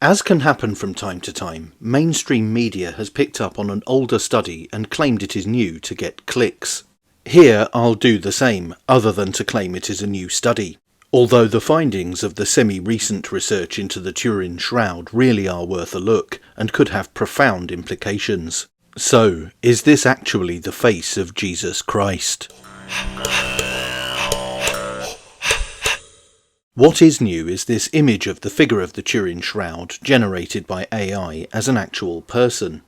As can happen from time to time, mainstream media has picked up on an older study and claimed it is new to get clicks. Here I'll do the same, other than to claim it is a new study. Although the findings of the semi-recent research into the Turin Shroud really are worth a look and could have profound implications. So, is this actually the face of Jesus Christ? What is new is this image of the figure of the Turin Shroud generated by AI as an actual person.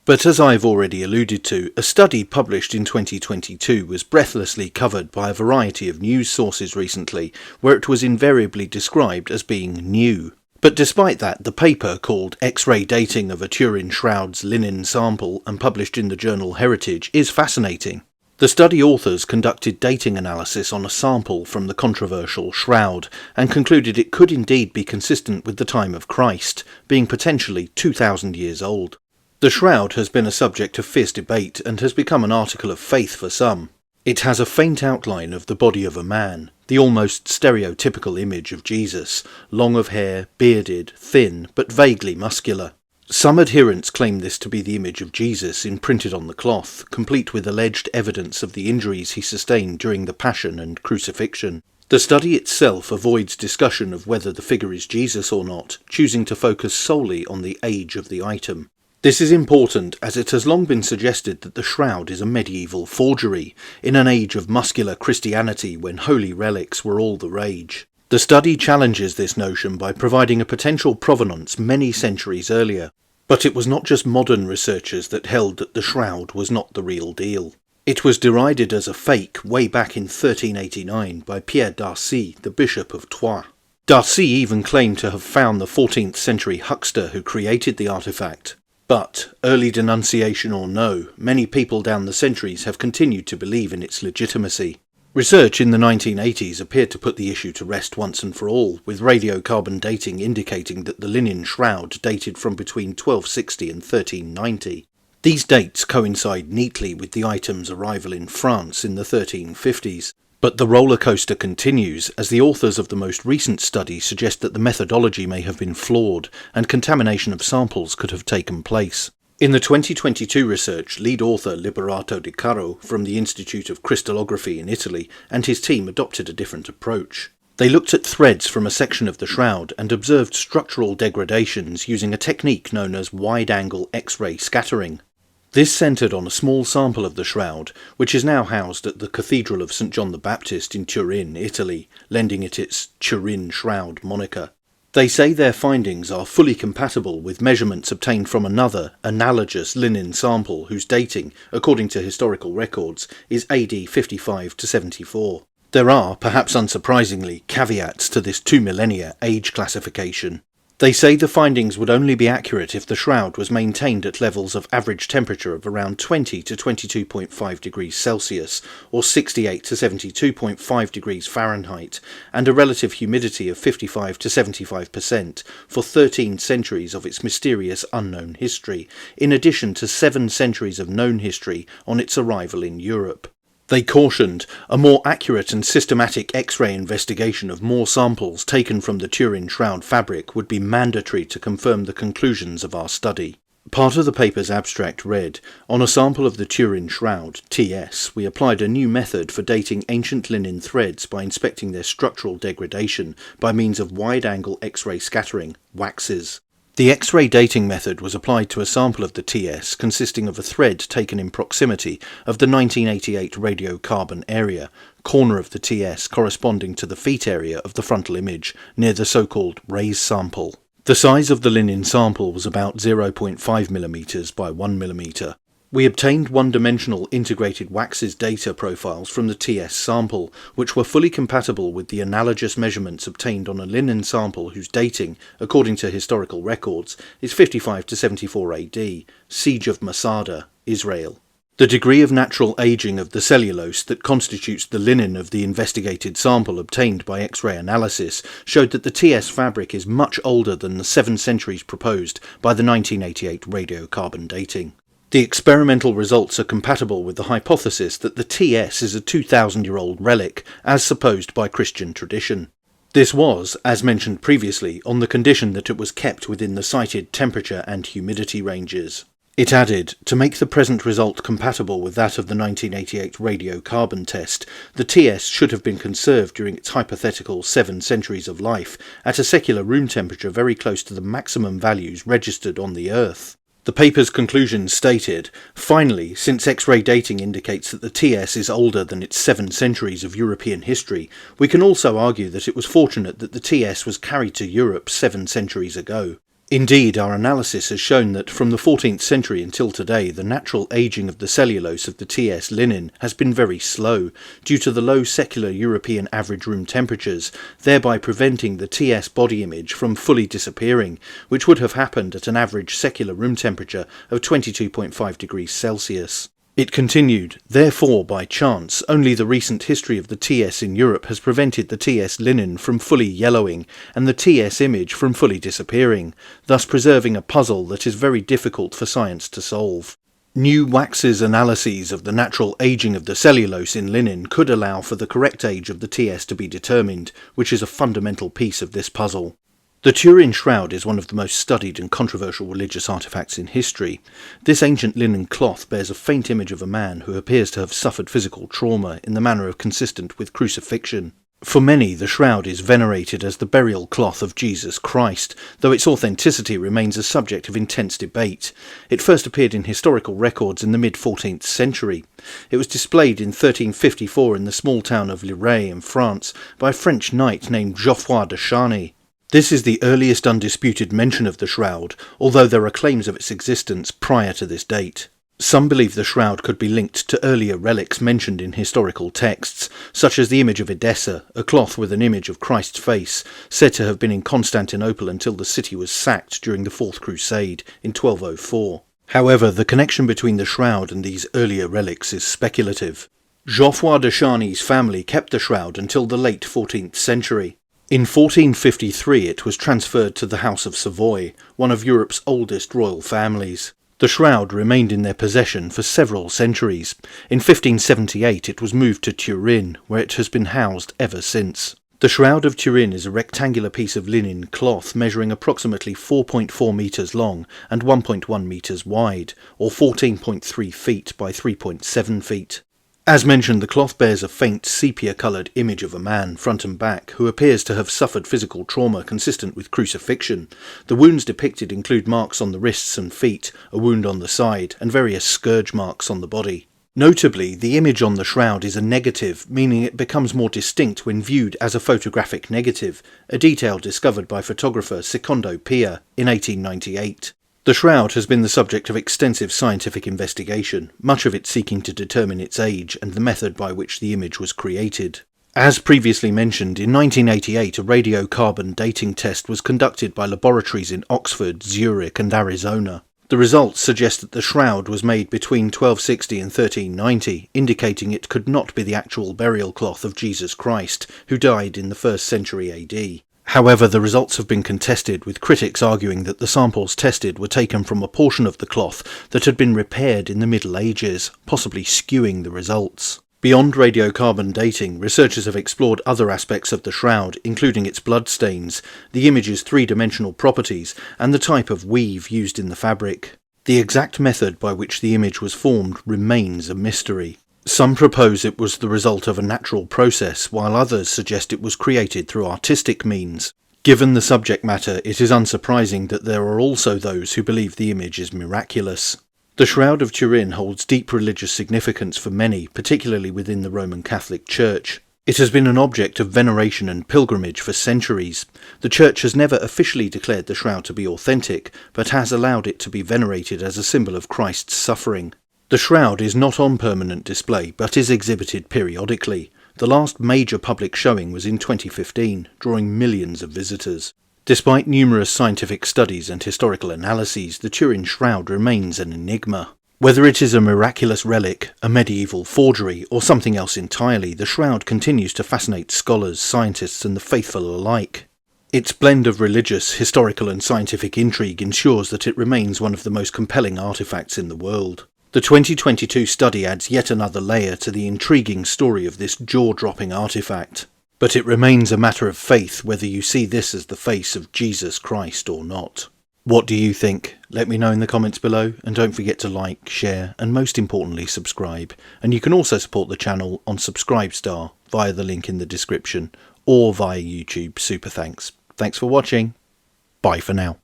But as I've already alluded to, a study published in 2022 was breathlessly covered by a variety of news sources recently, where it was invariably described as being new. But despite that, the paper called X-ray Dating of a Turin Shroud's Linen Sample and published in the journal Heritage is fascinating. The study authors conducted dating analysis on a sample from the controversial shroud and concluded it could indeed be consistent with the time of Christ, being potentially 2,000 years old. The shroud has been a subject of fierce debate and has become an article of faith for some. It has a faint outline of the body of a man, the almost stereotypical image of Jesus, long of hair, bearded, thin, but vaguely muscular. Some adherents claim this to be the image of Jesus imprinted on the cloth, complete with alleged evidence of the injuries he sustained during the Passion and Crucifixion. The study itself avoids discussion of whether the figure is Jesus or not, choosing to focus solely on the age of the item. This is important as it has long been suggested that the shroud is a medieval forgery, in an age of muscular Christianity when holy relics were all the rage. The study challenges this notion by providing a potential provenance many centuries earlier. But it was not just modern researchers that held that the shroud was not the real deal. It was derided as a fake way back in 1389 by Pierre d'Arcy, the Bishop of Troyes. D'Arcy even claimed to have found the 14th century huckster who created the artefact. But, early denunciation or no, many people down the centuries have continued to believe in its legitimacy. Research in the 1980s appeared to put the issue to rest once and for all, with radiocarbon dating indicating that the linen shroud dated from between 1260 and 1390. These dates coincide neatly with the item's arrival in France in the 1350s. But the roller coaster continues, as the authors of the most recent study suggest that the methodology may have been flawed, and contamination of samples could have taken place. In the 2022 research, lead author Liberato Di Caro from the Institute of Crystallography in Italy and his team adopted a different approach. They looked at threads from a section of the shroud and observed structural degradations using a technique known as wide-angle X-ray scattering. This centred on a small sample of the shroud, which is now housed at the Cathedral of St. John the Baptist in Turin, Italy, lending it its Turin Shroud moniker. They say their findings are fully compatible with measurements obtained from another, analogous linen sample whose dating, according to historical records, is AD 55 to 74. There are, perhaps unsurprisingly, caveats to this 2 millennia age classification. They say the findings would only be accurate if the shroud was maintained at levels of average temperature of around 20 to 22.5 degrees Celsius, or 68 to 72.5 degrees Fahrenheit, and a relative humidity of 55 to 75% for 13 centuries of its mysterious unknown history, in addition to 7 centuries of known history on its arrival in Europe. They cautioned a more accurate and systematic X-ray investigation of more samples taken from the Turin Shroud fabric would be mandatory to confirm the conclusions of our study. Part of the paper's abstract read, "On a sample of the Turin Shroud, TS, we applied a new method for dating ancient linen threads by inspecting their structural degradation by means of wide-angle X-ray scattering, waxes." The X-ray dating method was applied to a sample of the TS consisting of a thread taken in proximity of the 1988 radiocarbon area, corner of the TS corresponding to the feet area of the frontal image, near the so-called raise sample. The size of the linen sample was about 0.5 mm by 1 mm. We obtained one-dimensional integrated waxes data profiles from the TS sample, which were fully compatible with the analogous measurements obtained on a linen sample whose dating, according to historical records, is 55 to 74 AD, Siege of Masada, Israel. The degree of natural aging of the cellulose that constitutes the linen of the investigated sample obtained by X-ray analysis showed that the TS fabric is much older than the 7 centuries proposed by the 1988 radiocarbon dating. The experimental results are compatible with the hypothesis that the TS is a 2,000-year-old relic, as supposed by Christian tradition. This was, as mentioned previously, on the condition that it was kept within the cited temperature and humidity ranges. It added, to make the present result compatible with that of the 1988 radiocarbon test, the TS should have been conserved during its hypothetical 7 centuries of life at a secular room temperature very close to the maximum values registered on the Earth. The paper's conclusions stated, finally, since X-ray dating indicates that the TS is older than its 7 centuries of European history, we can also argue that it was fortunate that the TS was carried to Europe 7 centuries ago. Indeed, our analysis has shown that from the 14th century until today, the natural aging of the cellulose of the TS linen has been very slow, due to the low secular European average room temperatures, thereby preventing the TS body image from fully disappearing, which would have happened at an average secular room temperature of 22.5 degrees Celsius. It continued, therefore, by chance, only the recent history of the TS in Europe has prevented the TS linen from fully yellowing and the TS image from fully disappearing, thus preserving a puzzle that is very difficult for science to solve. New Wax's analyses of the natural aging of the cellulose in linen could allow for the correct age of the TS to be determined, which is a fundamental piece of this puzzle. The Turin Shroud is one of the most studied and controversial religious artefacts in history. This ancient linen cloth bears a faint image of a man who appears to have suffered physical trauma in the manner consistent with crucifixion. For many, the shroud is venerated as the burial cloth of Jesus Christ, though its authenticity remains a subject of intense debate. It first appeared in historical records in the mid-14th century. It was displayed in 1354 in the small town of Liray in France by a French knight named Geoffroy de Charny. This is the earliest undisputed mention of the shroud, although there are claims of its existence prior to this date. Some believe the shroud could be linked to earlier relics mentioned in historical texts, such as the image of Edessa, a cloth with an image of Christ's face, said to have been in Constantinople until the city was sacked during the Fourth Crusade in 1204. However, the connection between the shroud and these earlier relics is speculative. Geoffroy de Charny's family kept the shroud until the late 14th century. In 1453 it was transferred to the House of Savoy, one of Europe's oldest royal families. The shroud remained in their possession for several centuries. In 1578 it was moved to Turin, where it has been housed ever since. The Shroud of Turin is a rectangular piece of linen cloth measuring approximately 4.4 metres long and 1.1 metres wide, or 14.3 feet by 3.7 feet. As mentioned, the cloth bears a faint sepia-coloured image of a man, front and back, who appears to have suffered physical trauma consistent with crucifixion. The wounds depicted include marks on the wrists and feet, a wound on the side, and various scourge marks on the body. Notably, the image on the shroud is a negative, meaning it becomes more distinct when viewed as a photographic negative, a detail discovered by photographer Secondo Pia in 1898. The shroud has been the subject of extensive scientific investigation, much of it seeking to determine its age and the method by which the image was created. As previously mentioned, in 1988 a radiocarbon dating test was conducted by laboratories in Oxford, Zurich and Arizona. The results suggest that the shroud was made between 1260 and 1390, indicating it could not be the actual burial cloth of Jesus Christ, who died in the 1st century AD. However, the results have been contested, with critics arguing that the samples tested were taken from a portion of the cloth that had been repaired in the Middle Ages, possibly skewing the results. Beyond radiocarbon dating, researchers have explored other aspects of the shroud, including its bloodstains, the image's three-dimensional properties, and the type of weave used in the fabric. The exact method by which the image was formed remains a mystery. Some propose it was the result of a natural process, while others suggest it was created through artistic means. Given the subject matter, it is unsurprising that there are also those who believe the image is miraculous. The Shroud of Turin holds deep religious significance for many, particularly within the Roman Catholic Church. It has been an object of veneration and pilgrimage for centuries. The Church has never officially declared the shroud to be authentic, but has allowed it to be venerated as a symbol of Christ's suffering. The shroud is not on permanent display, but is exhibited periodically. The last major public showing was in 2015, drawing millions of visitors. Despite numerous scientific studies and historical analyses, the Turin Shroud remains an enigma. Whether it is a miraculous relic, a medieval forgery, or something else entirely, the shroud continues to fascinate scholars, scientists, and the faithful alike. Its blend of religious, historical, and scientific intrigue ensures that it remains one of the most compelling artifacts in the world. The 2022 study adds yet another layer to the intriguing story of this jaw-dropping artifact. But it remains a matter of faith whether you see this as the face of Jesus Christ or not. What do you think? Let me know in the comments below, and don't forget to like, share, and most importantly subscribe. And you can also support the channel on Subscribestar via the link in the description, or via YouTube Super Thanks. Thanks for watching. Bye for now.